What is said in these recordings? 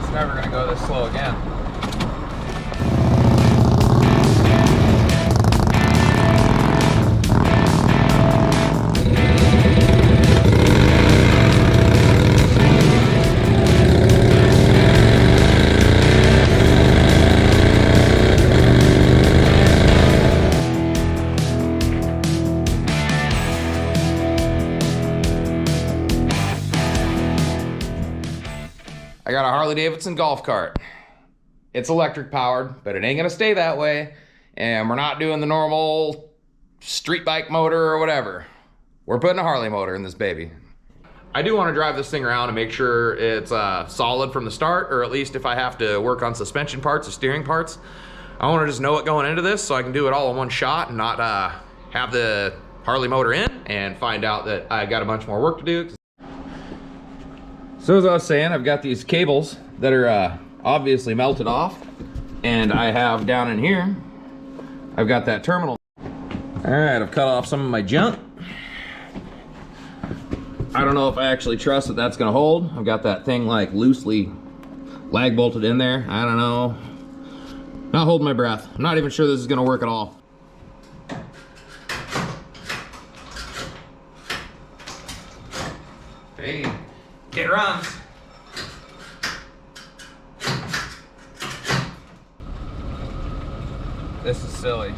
It's never gonna go this slow again. I got a Harley Davidson golf cart. It's electric powered, but it ain't gonna stay that way. And we're not doing the normal street bike motor or whatever. We're putting a Harley motor in this baby. I do want to drive this thing around and make sure it's solid from the start, or at least if I have to work on suspension parts or steering parts, I want to just know it going into this so I can do it all in one shot and not have the Harley motor in and find out that I got a bunch more work to do. So as I was saying, I've got these cables that are obviously melted off, and I have down in here, I've got that terminal. All right, I've cut off some of my junk. I don't know if I actually trust that that's gonna hold. I've got that thing like loosely lag bolted in there. I don't know. Not holding my breath. I'm not even sure this is gonna work at all. Hey. It runs. This is silly.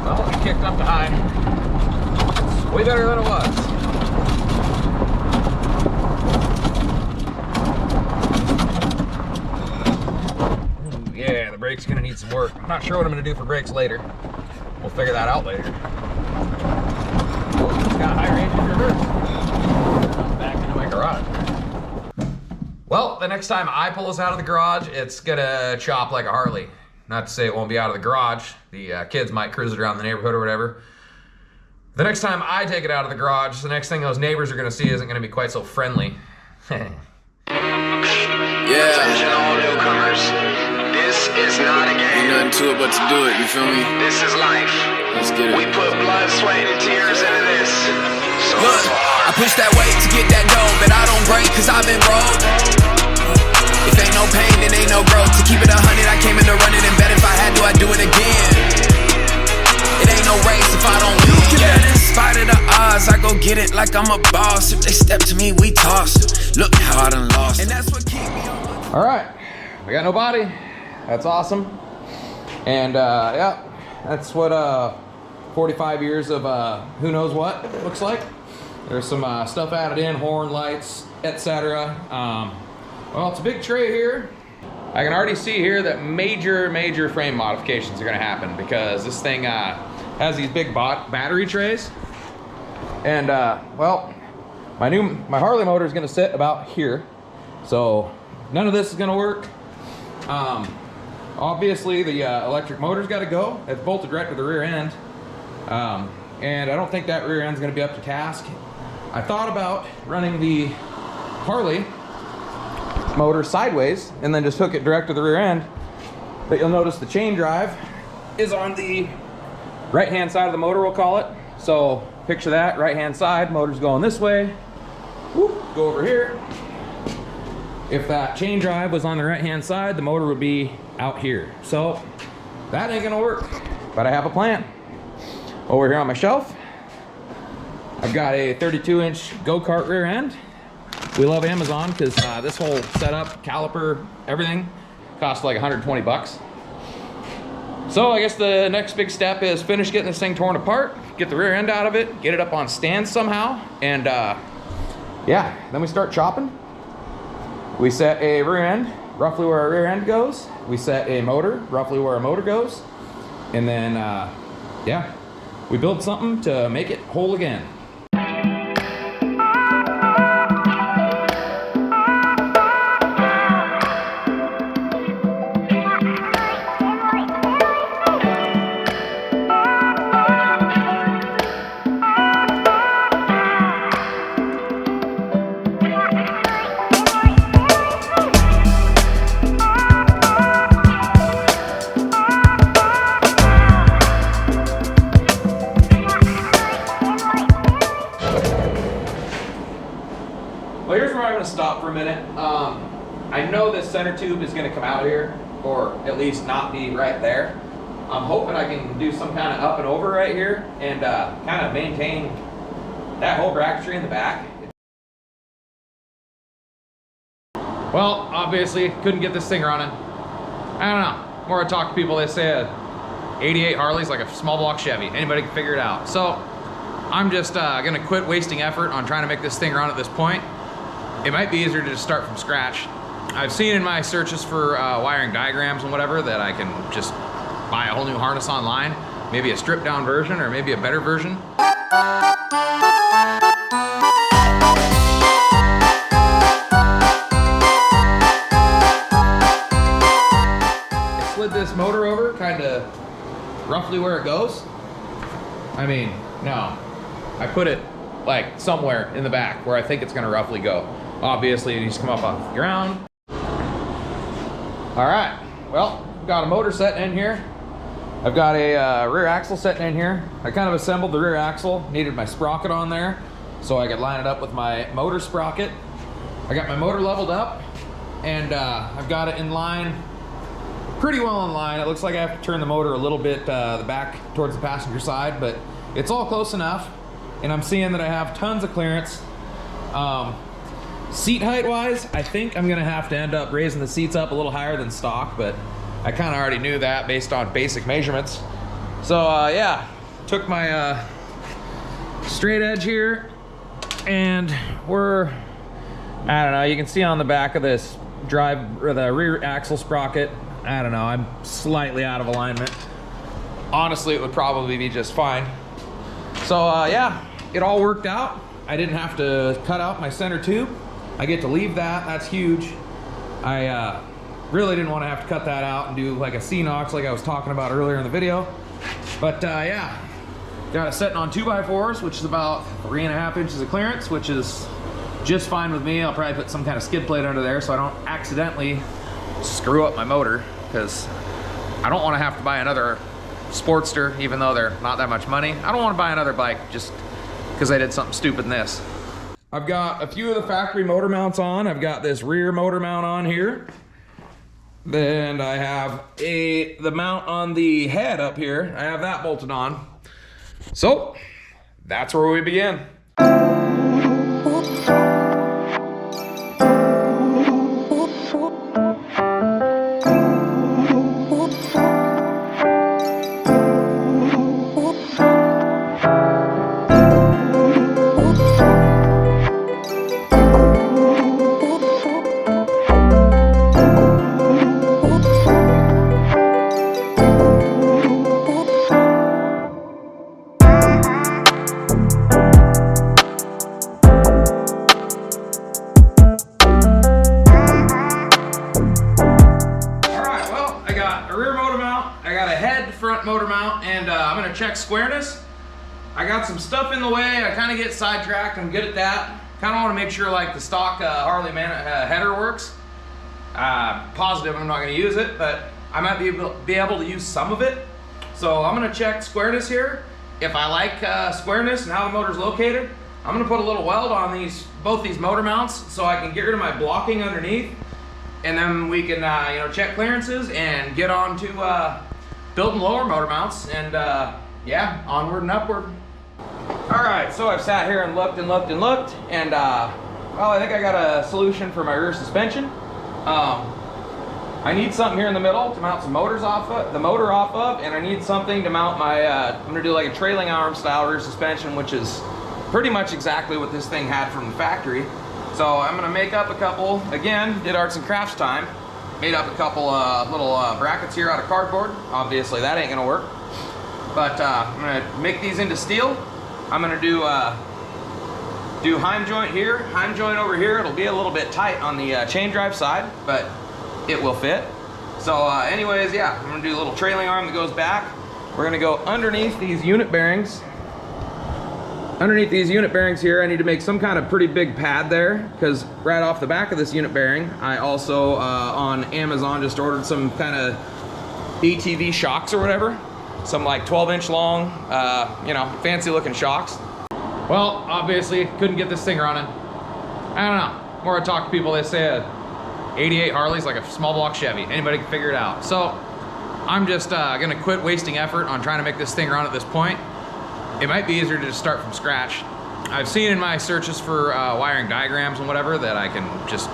Well, it kicked up to high. It's way better than it was. Ooh, yeah, the brake's gonna need some work. I'm not sure what I'm gonna do for brakes later. We'll figure that out later. Got high range in reverse. Back into my garage. Well, the next time I pull this out of the garage, it's gonna chop like a Harley. Not to say it won't be out of the garage. The kids might cruise it around the neighborhood or whatever. The next time I take it out of the garage, the next thing those neighbors are gonna see isn't gonna be quite so friendly. Yeah. Attention all newcomers. This is not a game. Ain't nothing to it but to do it, you feel me? This is life. Let's get it. We put blood, sweat, and tears into this. So Look, I push that weight to get that dough, but I don't break cause I've been broke. If ain't no pain, then ain't no growth. To keep it 100, I came into running and bet if I had to, I'd do it again. It ain't no race if I don't win. Yeah, in spite of the odds, I go get it like I'm a boss. If they step to me, we toss. Look how I done lost. And that's what keep me on my... All right, we got no body. That's awesome. And yeah, that's what 45 years of who knows what looks like. There's some stuff added in, horn, lights, etc. Well, it's a big tray here. I can already see here that major frame modifications are gonna happen because this thing has these big battery trays. And well, my Harley motor is gonna sit about here. So none of this is gonna work. Obviously the electric motor's gotta go. It's bolted right to the rear end. And I don't think that rear end's gonna be up to task. I thought about running the Harley motor sideways and then just hook it direct to the rear end, but you'll notice the chain drive is on the right hand side of the motor, we'll call it. So picture that, right hand side, motor's going this way. Whoop, go over here. If that chain drive was on the right hand side, the motor would be out here. So that ain't gonna work, but I have a plan. Over here on my shelf, I've got a 32-inch go-kart rear end. We love Amazon because this whole setup, caliper, everything costs like 120 bucks. So I guess the next big step is finish getting this thing torn apart, get the rear end out of it, get it up on stands somehow, and yeah, then we start chopping. We set a rear end roughly where our rear end goes. We set a motor roughly where our motor goes. And then, yeah, we build something to make it whole again. Well, here's where I'm gonna stop for a minute. I know this center tube is gonna come out here, or at least not be right there. I'm hoping I can do some kind of up and over right here and kind of maintain that whole bracketry in the back. Well, obviously couldn't get this thing running. I don't know. The more I talk to people, they say a 88 Harley's like a small block Chevy. Anybody can figure it out. So I'm just gonna quit wasting effort on trying to make this thing run at this point. It might be easier to just start from scratch. I've seen in my searches for wiring diagrams and whatever that I can just buy a whole new harness online, maybe a stripped down version or maybe a better version. I slid this motor over kind of roughly where it goes. I mean, no, I put it like somewhere in the back where I think it's gonna roughly go. Obviously it needs to come up off the ground. All right, well, got a motor setting in here. I've got a rear axle setting in here. I kind of assembled the rear axle, needed my sprocket on there so I could line it up with my motor sprocket. I got my motor leveled up and I've got it in line, pretty well in line. It looks like I have to turn the motor a little bit the back towards the passenger side, but it's all close enough. And I'm seeing that I have tons of clearance. Seat height wise, I think I'm gonna have to end up raising the seats up a little higher than stock, but I kind of already knew that based on basic measurements. So yeah, took my straight edge here and we're, I don't know, you can see on the back of this the rear axle sprocket, I don't know, I'm slightly out of alignment. Honestly, it would probably be just fine. So yeah, it all worked out. I didn't have to cut out my center tube. I get to leave that, that's huge. I really didn't want to have to cut that out and do like a C-Nox like I was talking about earlier in the video. But yeah, got it setting on 2x4s, which is about 3.5 inches of clearance, which is just fine with me. I'll probably put some kind of skid plate under there so I don't accidentally screw up my motor, because I don't want to have to buy another Sportster, even though they're not that much money. I don't want to buy another bike just because I did something stupid in this. I've got a few of the factory motor mounts on. I've got this rear motor mount on here. Then I have the mount on the head up here. I have that bolted on. So that's where we begin. Front motor mount, and I'm gonna check squareness. I got some stuff in the way. I kind of get sidetracked. I'm good at that. Kind of want to make sure like the stock Harley header works. Positive I'm not going to use it, but I might be able to use some of it. So I'm going to check squareness here. If I like squareness and how the motor's located, I'm going to put a little weld on both these motor mounts so I can get rid of my blocking underneath, and then we can you know, check clearances and get on to building lower motor mounts, and yeah, onward and upward. All right, so I've sat here and looked and looked and looked, and well, I think I got a solution for my rear suspension. I need something here in the middle to mount some motors off of, and I need something to mount my, I'm gonna do like a trailing arm style rear suspension, which is pretty much exactly what this thing had from the factory. So I'm gonna make up a couple, again, did arts and crafts time. Made up a couple little brackets here out of cardboard. Obviously that ain't gonna work. But I'm gonna make these into steel. I'm gonna do heim joint here, heim joint over here. It'll be a little bit tight on the chain drive side, but it will fit. So anyways, yeah, I'm gonna do a little trailing arm that goes back. We're gonna go underneath these unit bearings. Underneath these unit bearings here, I need to make some kind of pretty big pad there, because right off the back of this unit bearing, I also on Amazon just ordered some kind of ATV shocks or whatever. Some like 12-inch long, you know, fancy looking shocks. Well, obviously couldn't get this thing running. I don't know. more I talk to people, they say a 88 Harley's like a small block Chevy. Anybody can figure it out. So I'm just gonna quit wasting effort on trying to make this thing run at this point. It might be easier to just start from scratch. I've seen in my searches for wiring diagrams and whatever that I can just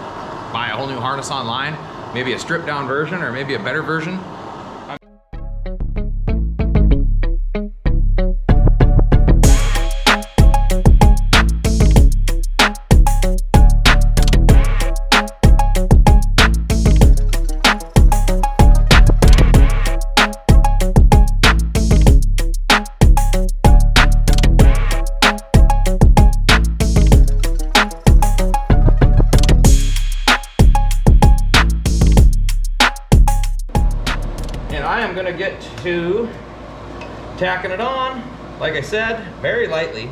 buy a whole new harness online, maybe a stripped down version or maybe a better version. I'm gonna get to tacking it on, like I said, very lightly.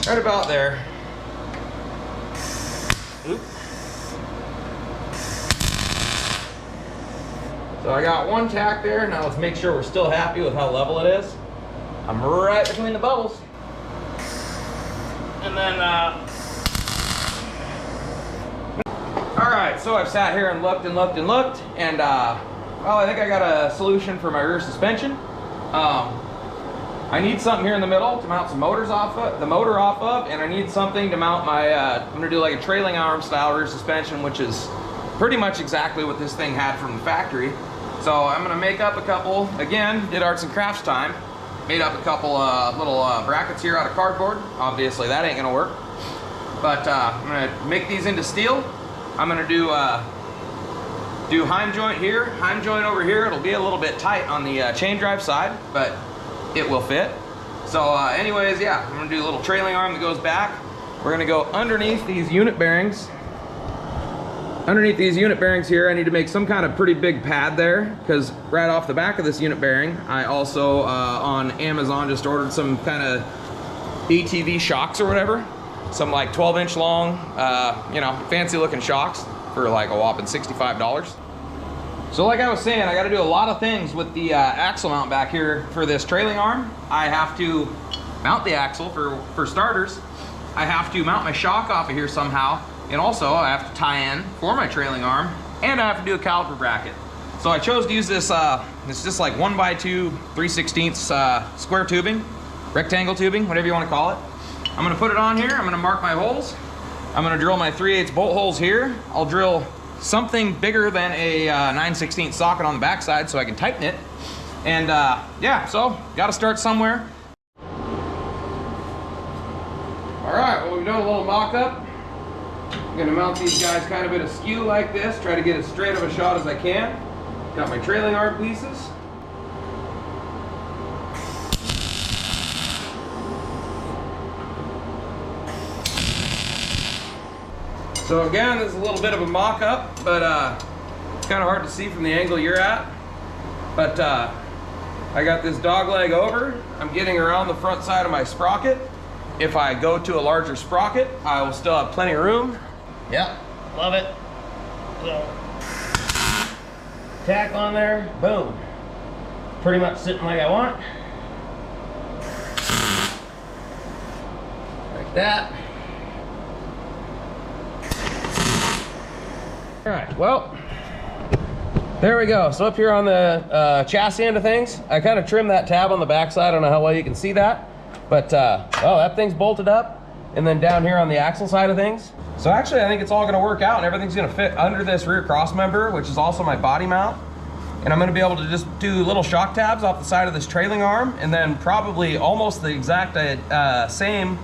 Right about there. Oop. So I got one tack there. Now let's make sure we're still happy with how level it is. I'm right between the bubbles. And then, all right, so I've sat here and looked and looked and looked, and well, I think I got a solution for my rear suspension. I need something here in the middle to mount some motors off of, the motor off of, and I need something to mount my, I'm gonna do like a trailing arm style rear suspension, which is pretty much exactly what this thing had from the factory. So I'm gonna make up a couple, again, did arts and crafts time, made up a couple little brackets here out of cardboard. Obviously that ain't gonna work, but I'm gonna make these into steel. I'm gonna do heim joint here, heim joint over here. It'll be a little bit tight on the chain drive side, but it will fit. So anyways, yeah, I'm gonna do a little trailing arm that goes back. We're gonna go underneath these unit bearings. Underneath these unit bearings here, I need to make some kind of pretty big pad there, because right off the back of this unit bearing, I also on Amazon just ordered some kind of ATV shocks or whatever. Some like 12-inch long, you know, fancy looking shocks for like a whopping $65. So like I was saying, I got to do a lot of things with the axle mount back here for this trailing arm. I have to mount the axle for starters. I have to mount my shock off of here somehow. And also I have to tie in for my trailing arm, and I have to do a caliper bracket. So I chose to use this, it's just like 1x2, 3/16 square tubing, rectangle tubing, whatever you want to call it. I'm gonna put it on here, I'm gonna mark my holes. I'm gonna drill my 3/8 bolt holes here. I'll drill something bigger than a 9/16 socket on the backside so I can tighten it. And yeah, so gotta start somewhere. All right, well, we've done a little mock-up. I'm gonna mount these guys kind of at a skew like this, try to get as straight of a shot as I can. Got my trailing arm pieces. So again, this is a little bit of a mock-up, but it's kind of hard to see from the angle you're at. But I got this dog leg over. I'm getting around the front side of my sprocket. If I go to a larger sprocket, I will still have plenty of room. Yep, love it. So, tack on there, boom. Pretty much sitting like I want. Like that. All right, well, there we go. So up here on the chassis end of things, I kind of trimmed that tab on the backside. I don't know how well you can see that, but well, that thing's bolted up. And then down here on the axle side of things. So actually, I think it's all gonna work out and everything's gonna fit under this rear cross member, which is also my body mount. And I'm gonna be able to just do little shock tabs off the side of this trailing arm, and then probably almost the exact same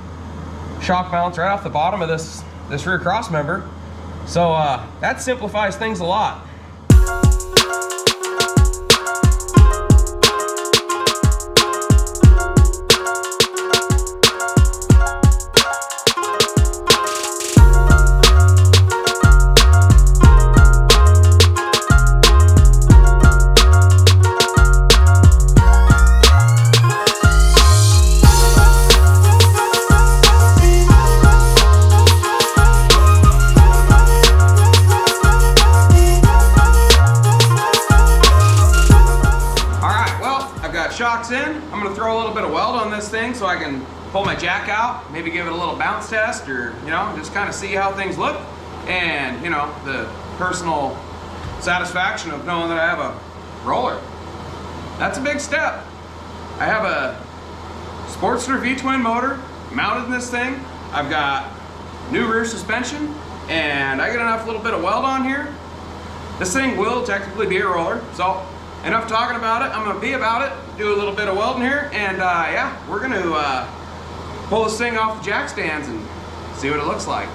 shock mounts right off the bottom of this rear cross member. So that simplifies things a lot. thing so I can pull my jack out, maybe give it a little bounce test, or, you know, just kind of see how things look. And, you know, the personal satisfaction of knowing that I have a roller. That's a big step. I have a Sportster V-Twin motor mounted in this thing. I've got new rear suspension, and I get enough little bit of weld on here. This thing will technically be a roller, so enough talking about it. I'm gonna be about it, do a little bit of welding here, and yeah, we're gonna pull this thing off the jack stands and see what it looks like.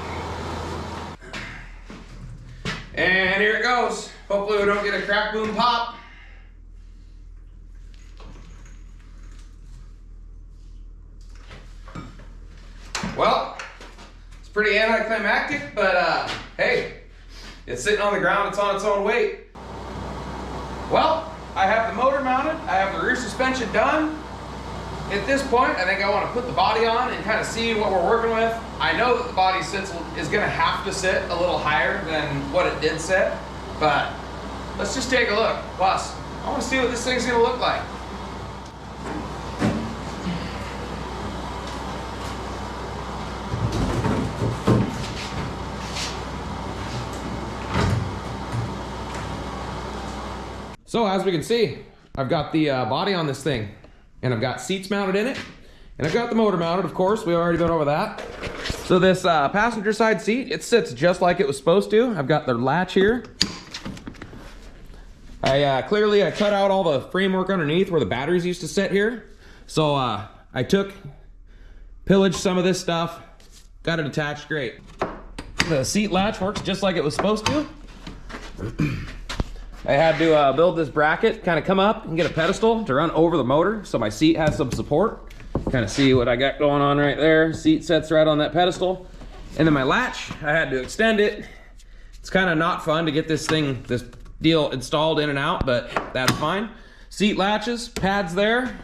And here it goes. Hopefully we don't get a crack, boom, pop. Well, it's pretty anticlimactic, but hey, it's sitting on the ground, it's on its own weight. Well, I have the motor mounted, I have the rear suspension done. At this point, I think I want to put the body on and kind of see what we're working with. I know that the body is going to have to sit a little higher than what it did sit, but let's just take a look. Plus, I want to see what this thing's going to look like. So as we can see, I've got the body on this thing, and I've got seats mounted in it, and I've got the motor mounted, of course. We've already been over that. So this passenger side seat, it sits just like it was supposed to. I've got the latch here. I cut out all the framework underneath where the batteries used to sit here. So I pillaged some of this stuff, got it attached great. The seat latch works just like it was supposed to. I had to build this bracket, kind of come up and get a pedestal to run over the motor so my seat has some support. Kind of see what I got going on right there. Seat sets right on that pedestal. And then my latch, I had to extend it. It's kind of not fun to get this deal installed in and out, but that's fine. Seat latches, pads there.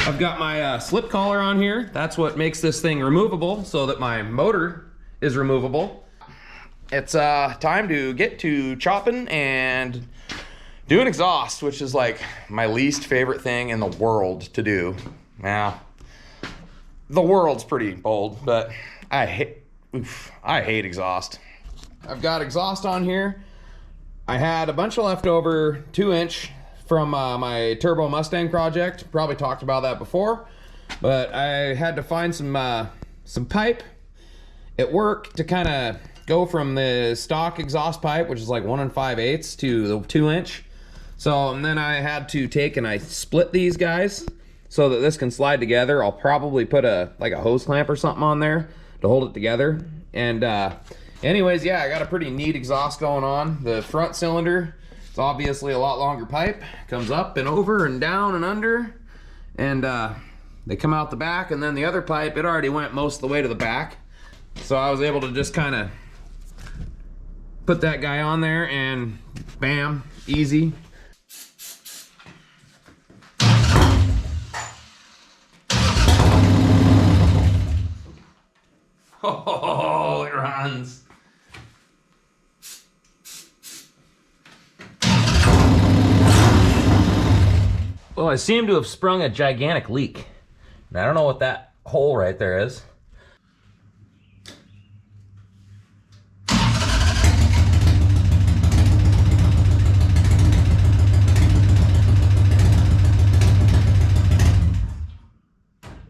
I've got my slip collar on here. That's what makes this thing removable so that my motor is removable. It's time to get to chopping and doing exhaust, which is like my least favorite thing in the world to do. Now, the world's pretty bold, but I hate exhaust. I've got exhaust on here. I had a bunch of leftover 2-inch from my Turbo Mustang project. Probably talked about that before, but I had to find some pipe at work to kind of go from the stock exhaust pipe, which is like 1 5/8, to the 2-inch. So, and then I had to take and I split these guys so that this can slide together. I'll probably put like a hose clamp or something on there to hold it together. And anyways, yeah, I got a pretty neat exhaust going on. The front cylinder, it's obviously a lot longer pipe. Comes up and over and down and under. And they come out the back, and then the other pipe, it already went most of the way to the back. So I was able to just kind of put that guy on there and bam, easy. Oh, it runs. Well, I seem to have sprung a gigantic leak. And I don't know what that hole right there is.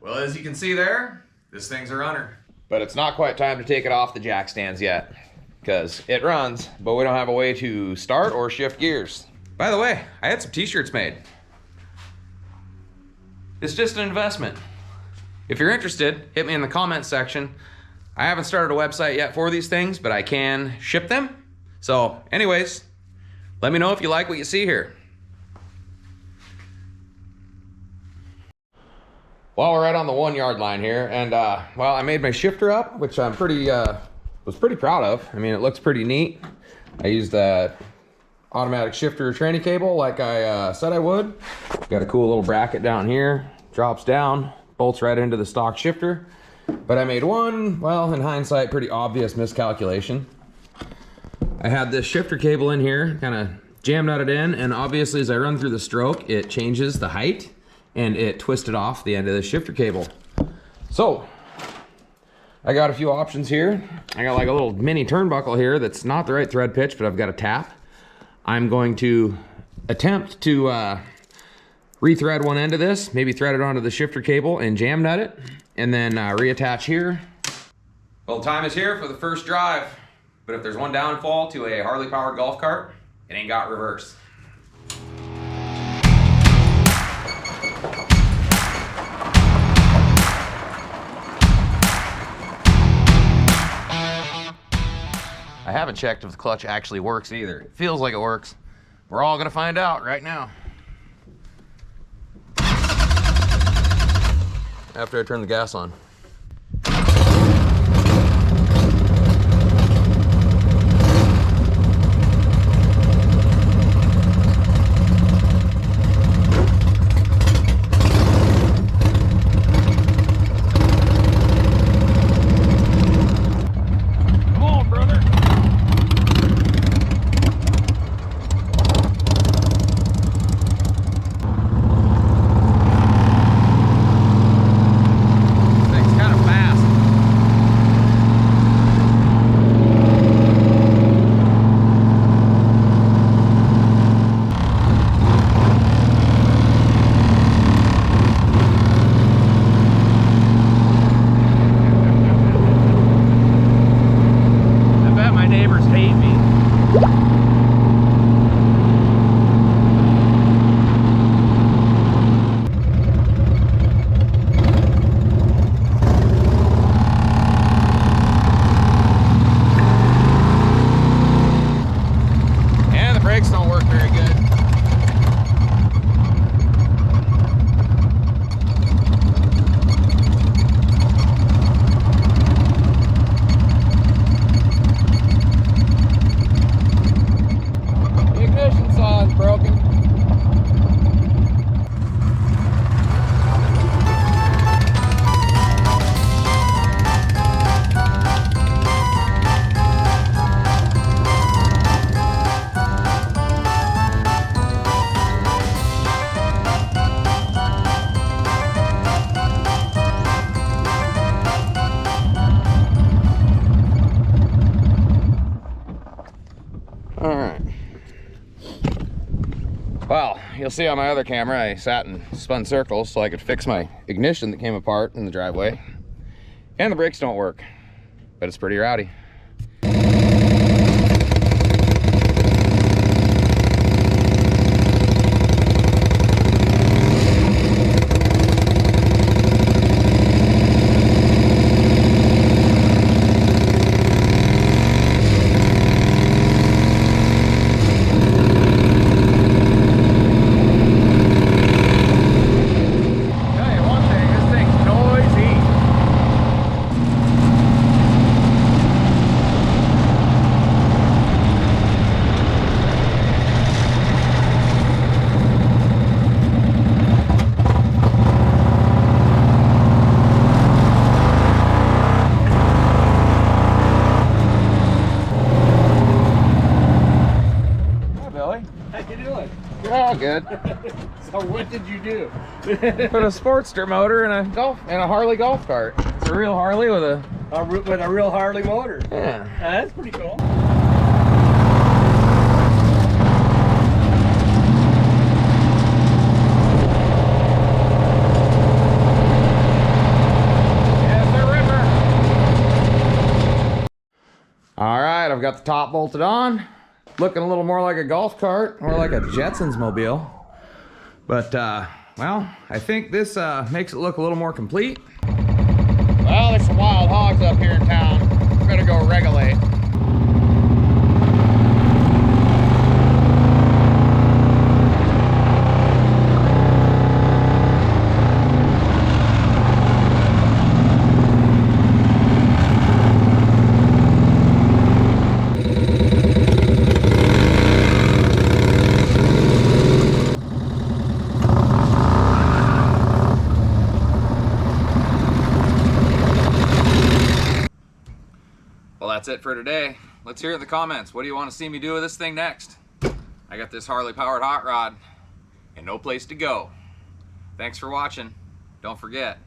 Well, as you can see there, this thing's a runner. But it's not quite time to take it off the jack stands yet, because it runs, but we don't have a way to start or shift gears. By the way, I had some t-shirts made. It's just an investment. If you're interested, hit me in the comments section. I haven't started a website yet for these things, but I can ship them. So anyways, let me know if you like what you see here. Well, we're right on the 1 yard line here, and well, I made my shifter up, which I'm was pretty proud of. I mean, it looks pretty neat. I used the automatic shifter training cable like I said I would. Got a cool little bracket down here, drops down, bolts right into the stock shifter. But I made one, well, in hindsight, pretty obvious miscalculation. I had this shifter cable in here, kind of jammed out it in, and obviously as I run through the stroke, it changes the height. and it twisted off the end of the shifter cable. So I got a few options here. I got like a little mini turnbuckle here that's not the right thread pitch, but I've got a tap. I'm going to attempt to rethread one end of this, maybe thread it onto the shifter cable and jam nut it, and then reattach here. Well, the time is here for the first drive, but if there's one downfall to a Harley powered golf cart, it ain't got reverse. I haven't checked if the clutch actually works either. It feels like it works. We're all gonna find out right now. After I turn the gas on. Well, you'll see on my other camera, I sat and spun circles so I could fix my ignition that came apart in the driveway. And the brakes don't work, but it's pretty rowdy. Oh, good. So what did you do? Put a Sportster motor in a Harley golf cart. It's a real Harley with a real Harley motor. Yeah. That's pretty cool. All right, I've got the top bolted on. Looking a little more like a golf cart, or like a Jetsons mobile. But, well, I think this makes it look a little more complete. Well, there's some wild hogs up here in town. I'm gonna go regulate. Well, that's it for today. Let's hear in the comments. What do you want to see me do with this thing next? I got this Harley powered hot rod and no place to go. Thanks for watching. Don't forget,